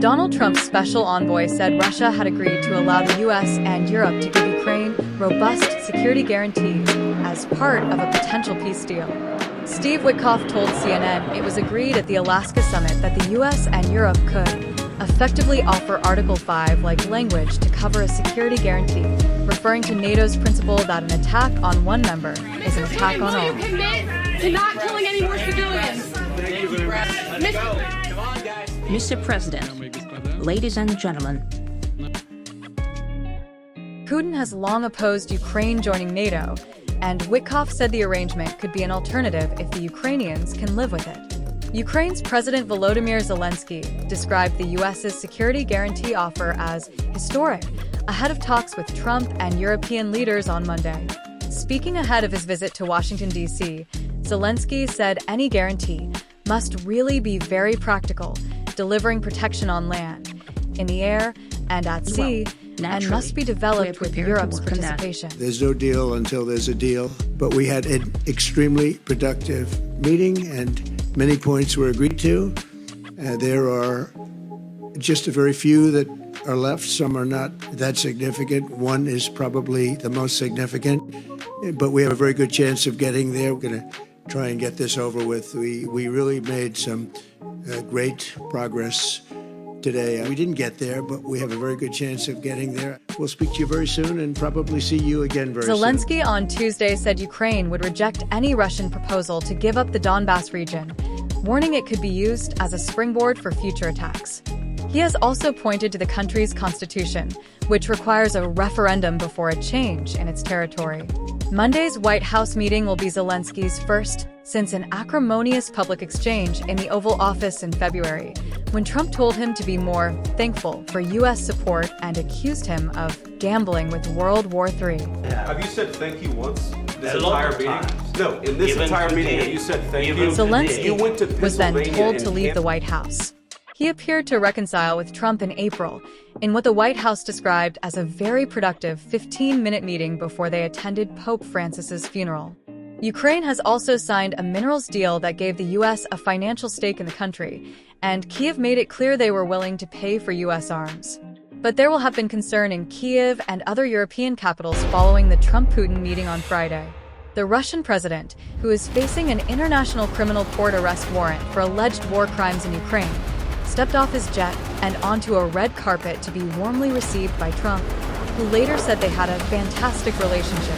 Donald Trump's special envoy said Russia had agreed to allow the U.S. and Europe to give Ukraine robust security guarantees as part of a potential peace deal. Steve Witkoff told CNN it was agreed at the Alaska summit that the U.S. and Europe could effectively offer Article 5-like language to cover a security guarantee, referring to NATO's principle that an attack on one member is an attack on all. Will you commit to not killing any more civilians? Mr. President, ladies and gentlemen. Putin has long opposed Ukraine joining NATO, and Witkoff said the arrangement could be an alternative if the Ukrainians can live with it. Ukraine's President Volodymyr Zelensky described the U.S.'s security guarantee offer as historic, ahead of talks with Trump and European leaders on Monday. Speaking ahead of his visit to Washington, D.C., Zelensky said any guarantee must really be very practical, delivering protection on land, in the air, and at sea, and must be developed with Europe's participation. There's no deal until there's a deal, but we had an extremely productive meeting and many points were agreed to. There are just a very few that are left. Some are not that significant. One is probably the most significant, but we have a very good chance of getting there. We're going to try and get this over with. We really made some great progress today. We didn't get there, but we have a very good chance of getting there. We'll speak to you very soon and probably see you again very soon. Zelensky on Tuesday said Ukraine would reject any Russian proposal to give up the Donbas region, warning it could be used as a springboard for future attacks. He has also pointed to the country's constitution, which requires a referendum before a change in its territory. Monday's White House meeting will be Zelensky's first since an acrimonious public exchange in the Oval Office in February, when Trump told him to be more thankful for U.S. support and accused him of gambling with World War III. Have you said thank you once this entire meeting? No, in this entire meeting, have you said thank you? Zelensky was then told to leave the White House. He appeared to reconcile with Trump in April in what the White House described as a very productive 15-minute meeting before they attended Pope Francis's funeral. Ukraine has also signed a minerals deal that gave the U.S. a financial stake in the country, and Kyiv made it clear they were willing to pay for U.S. arms. But there will have been concern in Kyiv and other European capitals following the Trump-Putin meeting on Friday. The Russian president, who is facing an international criminal court arrest warrant for alleged war crimes in Ukraine, stepped off his jet and onto a red carpet to be warmly received by Trump, who later said they had a fantastic relationship.